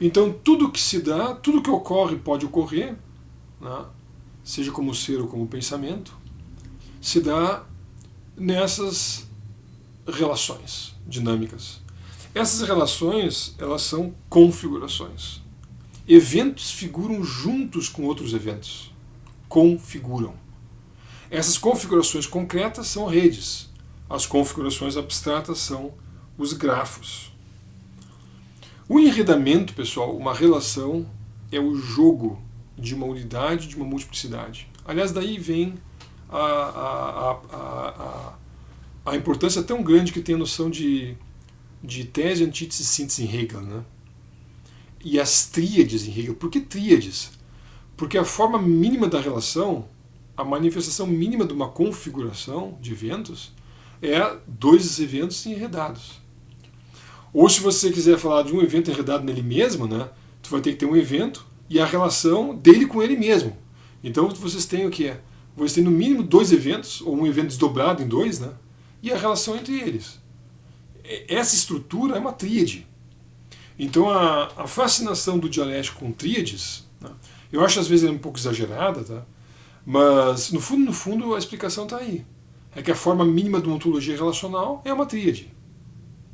Então tudo que se dá, tudo que ocorre pode ocorrer, né, seja como ser ou como pensamento, se dá nessas relações dinâmicas. Essas relações, elas são configurações. Eventos figuram juntos com outros eventos. Configuram. Essas configurações concretas são redes. As configurações abstratas são os grafos. O enredamento, pessoal, uma relação é o jogo de uma unidade, de uma multiplicidade. Aliás, daí vem a importância tão grande que tem a noção de tese, antítese e síntese em Hegel, né? E as tríades em Hegel. Por que tríades? Porque a forma mínima da relação, a manifestação mínima de uma configuração de eventos, é dois eventos enredados. Ou se você quiser falar de um evento enredado nele mesmo, né, tu vai ter que ter um evento e a relação dele com ele mesmo. Então vocês têm o quê? Vocês têm no mínimo dois eventos, ou um evento desdobrado em dois, né, e a relação entre eles. Essa estrutura é uma tríade. Então a fascinação do dialético com tríades, né, eu acho às vezes um pouco exagerada, tá? Mas no fundo a explicação está aí. É que a forma mínima de uma ontologia relacional é uma tríade.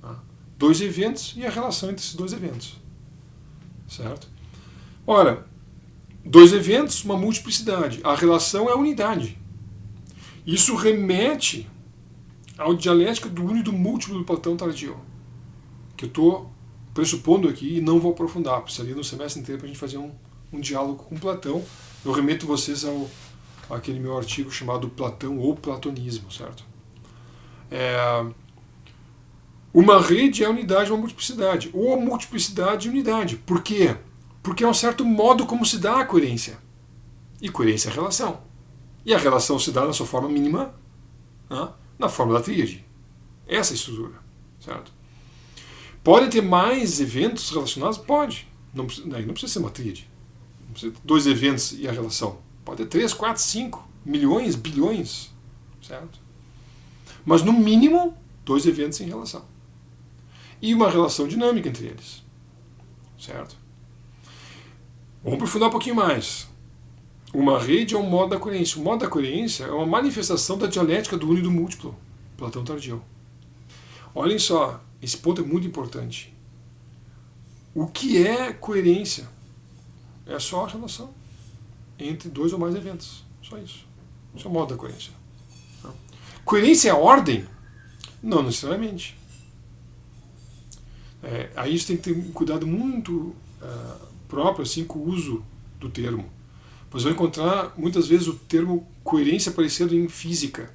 Tá? Dois eventos e a relação entre esses dois eventos. Certo? Ora, dois eventos, uma multiplicidade. A relação é a unidade. Isso remete ao dialética do uno e do múltiplo do Platão tardio, que eu estou pressupondo aqui e não vou aprofundar. Precisaria no semestre inteiro para a gente fazer um diálogo com Platão. Eu remeto vocês àquele meu artigo chamado Platão ou Platonismo, certo? Uma rede é unidade, uma multiplicidade. Ou a multiplicidade e unidade. Por quê? Porque é um certo modo como se dá a coerência. E coerência é relação. E a relação se dá na sua forma mínima, né, na forma da tríade. Essa é a estrutura, certo? Podem ter mais eventos relacionados? Pode. Não precisa ser uma tríade. Não precisa ter dois eventos e a relação. Pode ter 3, 4, 5 milhões, bilhões, certo? Mas no mínimo, dois eventos em relação. E uma relação dinâmica entre eles, certo? Vamos aprofundar um pouquinho mais. Uma rede é um modo da coerência. O modo da coerência é uma manifestação da dialética do uno e do múltiplo. Platão tardio. Olhem só, esse ponto é muito importante. O que é coerência? É só a relação entre dois ou mais eventos. Só isso. Isso é o modo da coerência. Coerência é ordem? Não necessariamente. Aí você tem que ter um cuidado muito próprio assim, com o uso do termo. Vocês vão encontrar muitas vezes o termo coerência aparecendo em física.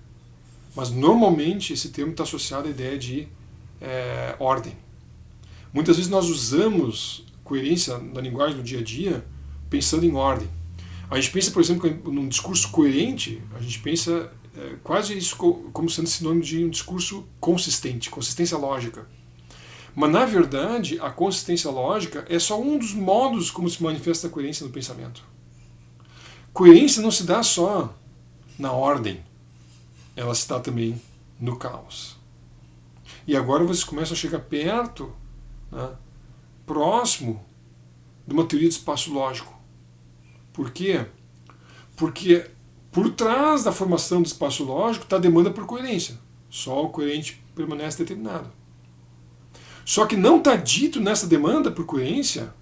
Mas normalmente esse termo está associado à ideia de ordem. Muitas vezes nós usamos coerência na linguagem do dia a dia pensando em ordem. A gente pensa, por exemplo, num discurso coerente, a gente pensa quase isso como sendo sinônimo de um discurso consistente, consistência lógica. Mas, na verdade, a consistência lógica é só um dos modos como se manifesta a coerência no pensamento. Coerência não se dá só na ordem, ela se dá também no caos. E agora vocês começam a chegar perto, né, próximo de uma teoria do espaço lógico. Por quê? Porque por trás da formação do espaço lógico está a demanda por coerência. Só o coerente permanece determinado. Só que não está dito nessa demanda por coerência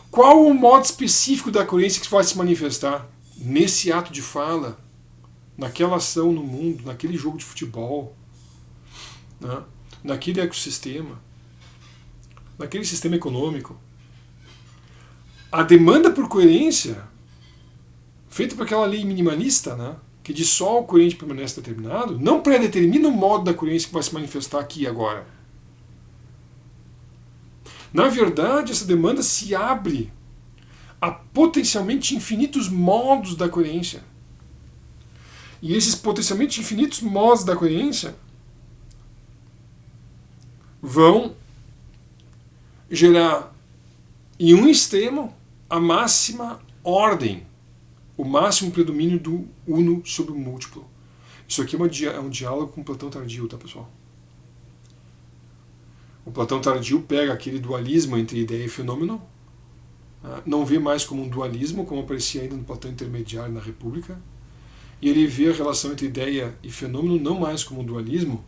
qual o modo específico da coerência que vai se manifestar nesse ato de fala, naquela ação no mundo, naquele jogo de futebol, né, naquele ecossistema, naquele sistema econômico. A demanda por coerência, feita por aquela lei minimalista, né, que diz só o coerente permanece determinado, não predetermina o modo da coerência que vai se manifestar aqui e agora. Na verdade, essa demanda se abre a potencialmente infinitos modos da coerência. E esses potencialmente infinitos modos da coerência vão gerar, em um extremo, a máxima ordem, o máximo predomínio do uno sobre o múltiplo. Isso aqui é um diálogo com Platão tardio, tá, pessoal? O Platão tardio pega aquele dualismo entre ideia e fenômeno não vê mais como um dualismo, como aparecia ainda no Platão intermediário na República, e ele vê a relação entre ideia e fenômeno não mais como um dualismo,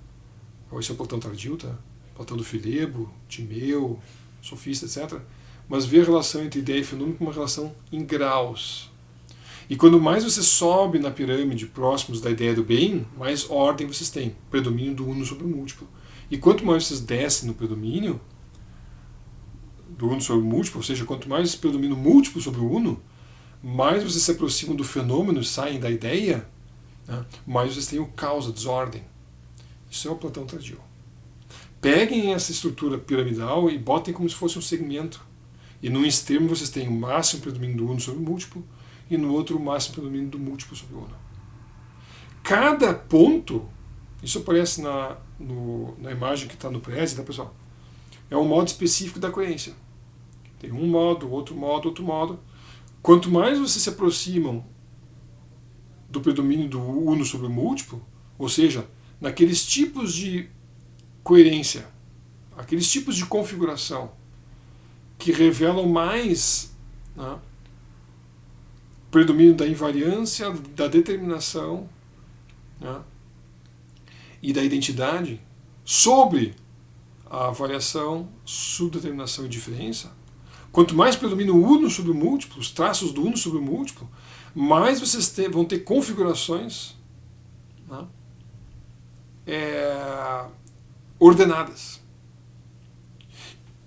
esse é o Platão tardio, tá? Platão do Filebo, Timeu, sofista, etc., mas vê a relação entre ideia e fenômeno como uma relação em graus. E quando mais você sobe na pirâmide próximos da ideia do bem, mais ordem vocês têm, predomínio do uno sobre o múltiplo. E quanto mais vocês descem no predomínio do uno sobre o múltiplo, ou seja, quanto mais predomina o múltiplo sobre o uno, mais vocês se aproximam do fenômeno, saem da ideia, né, mais vocês têm o caos, a desordem. Isso é o Platão tardio. Peguem essa estrutura piramidal e botem como se fosse um segmento. E num extremo vocês têm o máximo predomínio do uno sobre o múltiplo, e no outro o máximo predomínio do múltiplo sobre o uno. Cada ponto, isso aparece na imagem que está no prédio, tá, pessoal? É um modo específico da coerência. Tem um modo, outro modo, outro modo. Quanto mais vocês se aproximam do predomínio do uno sobre o múltiplo, ou seja, naqueles tipos de coerência, aqueles tipos de configuração que revelam mais, né, predomínio da invariância, da determinação, né, e da identidade sobre a variação, subdeterminação e diferença. Quanto mais predomina o uno sobre o múltiplo, os traços do uno sobre o múltiplo, mais vocês vão ter configurações, né, ordenadas.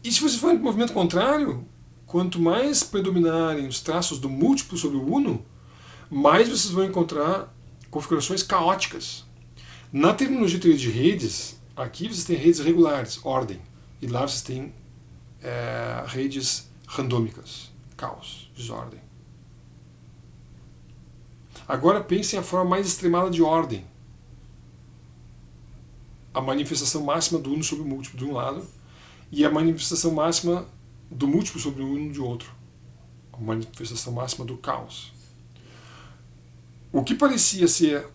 E se você for em movimento contrário, quanto mais predominarem os traços do múltiplo sobre o uno, mais vocês vão encontrar configurações caóticas. Na terminologia de teoria de redes, aqui vocês têm redes regulares, ordem, e lá vocês têm redes randômicas, caos, desordem. Agora pensem a forma mais extremada de ordem. A manifestação máxima do uno sobre o múltiplo de um lado e a manifestação máxima do múltiplo sobre o uno de outro. A manifestação máxima do caos. O que parecia ser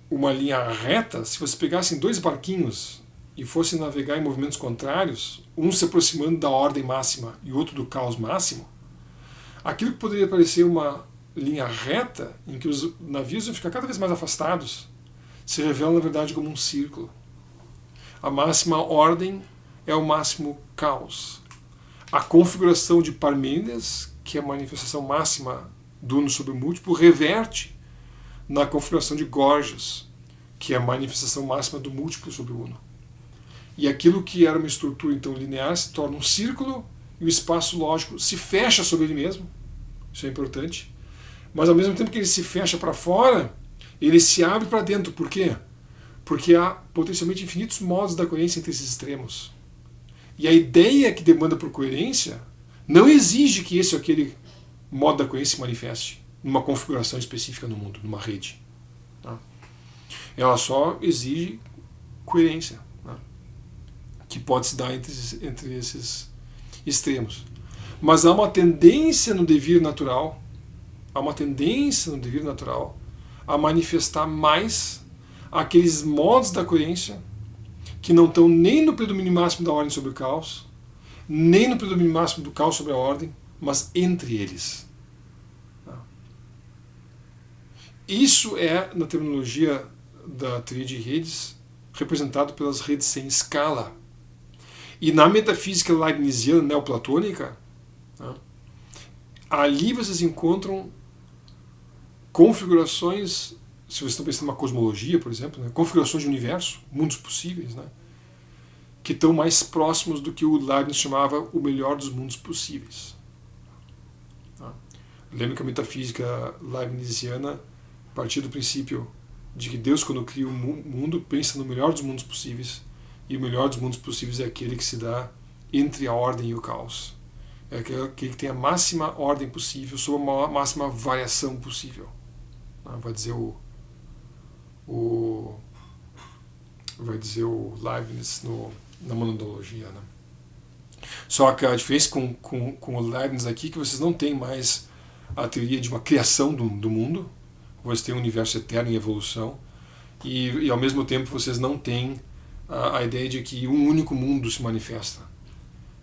uma linha reta, se você pegassem dois barquinhos e fossem navegar em movimentos contrários, um se aproximando da ordem máxima e outro do caos máximo, aquilo que poderia parecer uma linha reta, em que os navios iam ficar cada vez mais afastados, se revela na verdade como um círculo. A máxima ordem é o máximo caos. A configuração de Parmênides, que é a manifestação máxima do uno sobre o múltiplo, reverte na configuração de Gorgias, que é a manifestação máxima do múltiplo sobre o uno. E aquilo que era uma estrutura então linear se torna um círculo e o espaço lógico se fecha sobre ele mesmo. Isso é importante. Mas ao mesmo tempo que ele se fecha para fora, ele se abre para dentro. Por quê? Porque há potencialmente infinitos modos da coerência entre esses extremos. E a ideia que demanda por coerência não exige que esse ou aquele modo da coerência se manifeste numa configuração específica no mundo, numa rede. Tá? Ela só exige coerência, né, que pode se dar entre esses extremos. Mas há uma tendência no devir natural, a manifestar mais aqueles modos da coerência que não estão nem no predomínio máximo da ordem sobre o caos, nem no predomínio máximo do caos sobre a ordem, mas entre eles. Isso é, na terminologia da teoria de redes, representado pelas redes sem escala. E na metafísica leibniziana neoplatônica, ali vocês encontram configurações, se vocês estão pensando em uma cosmologia, por exemplo, né, configurações de universo, mundos possíveis, né, que estão mais próximos do que o Leibniz chamava o melhor dos mundos possíveis. Lembra que a metafísica leibniziana partir do princípio de que Deus, quando cria o mundo, pensa no melhor dos mundos possíveis, e o melhor dos mundos possíveis é aquele que se dá entre a ordem e o caos. É aquele que tem a máxima ordem possível sob a máxima variação possível. Vai dizer o Leibniz na monadologia. Né? Só que a diferença com o Leibniz aqui é que vocês não têm mais a teoria de uma criação do mundo, vocês têm um universo eterno em evolução, e ao mesmo tempo vocês não têm a ideia de que um único mundo se manifesta.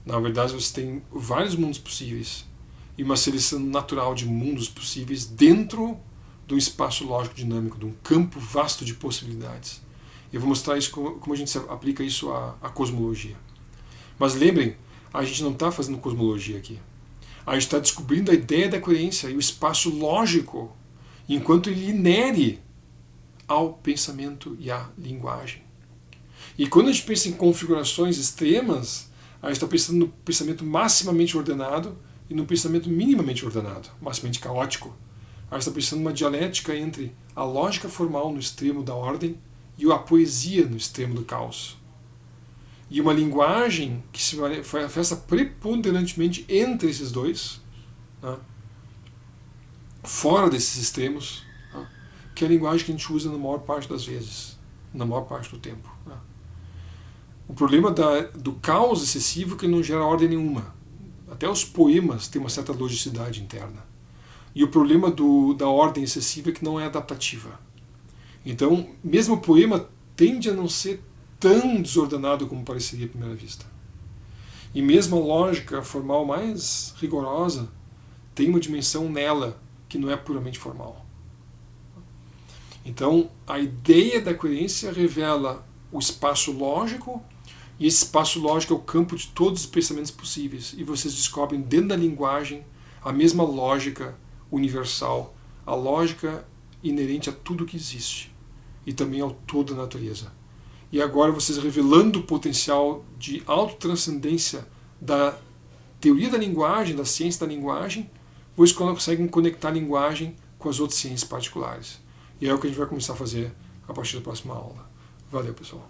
Na verdade, vocês têm vários mundos possíveis, e uma seleção natural de mundos possíveis dentro de um espaço lógico dinâmico, de um campo vasto de possibilidades. Eu vou mostrar isso como a gente aplica isso à cosmologia. Mas lembrem, a gente não está fazendo cosmologia aqui. A gente está descobrindo a ideia da coerência e o espaço lógico, enquanto ele inere ao pensamento e à linguagem. E quando a gente pensa em configurações extremas, a gente está pensando no pensamento maximamente ordenado e no pensamento minimamente ordenado, maximamente caótico. A gente está pensando numa dialética entre a lógica formal no extremo da ordem e a poesia no extremo do caos. E uma linguagem que se manifesta preponderantemente entre esses dois, né, fora desses extremos, né, que é a linguagem que a gente usa na maior parte das vezes, na maior parte do tempo. Né. O problema do caos excessivo é que não gera ordem nenhuma. Até os poemas têm uma certa logicidade interna. E o problema da ordem excessiva é que não é adaptativa. Então, mesmo o poema tende a não ser tão desordenado como pareceria à primeira vista. E mesmo a lógica formal mais rigorosa tem uma dimensão nela que não é puramente formal. Então, a ideia da coerência revela o espaço lógico, e esse espaço lógico é o campo de todos os pensamentos possíveis. E vocês descobrem dentro da linguagem a mesma lógica universal, a lógica inerente a tudo que existe e também ao todo da natureza. E agora vocês revelando o potencial de autotranscendência da teoria da linguagem, da ciência da linguagem, vocês conseguem conectar a linguagem com as outras ciências particulares. E é o que a gente vai começar a fazer a partir da próxima aula. Valeu, pessoal.